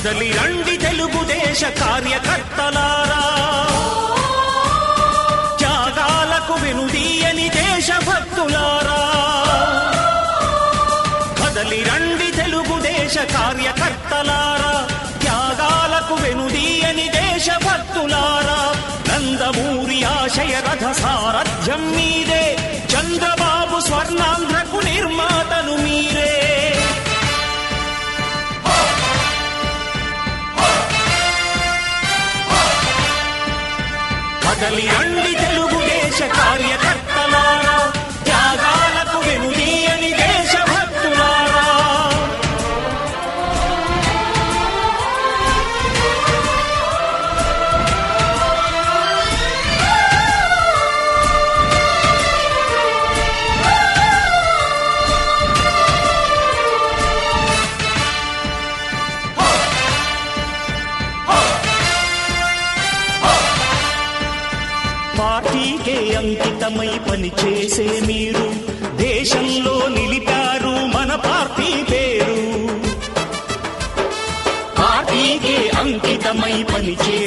కదలి రండి తెలుగుదేశ కార్యకర్తలారా, త్యాగాలకు వెనుదీయని దేశభక్తులారా. కదలి రండి తెలుగుదేశ కార్యకర్తలారా, త్యాగాలకు వెనుదీయని దేశభక్తులారా. నందమూరి ఆశయ రథ సారథ్యం మీరే, చంద్రబాబు స్వర్ణాంధ్రకు నిర్మాతలు మీరే. కదలి రండి తెలుగుదేశ కార్యకర్తలారా, త్యాగాలకు వెనుదీయని దేశభక్తులారా. పార్టీకే అంకితమై పనిచేసే మీరు దేశంలో నిలిపారు మన పార్టీ పేరు. పార్టీకే అంకితమై పనిచేసే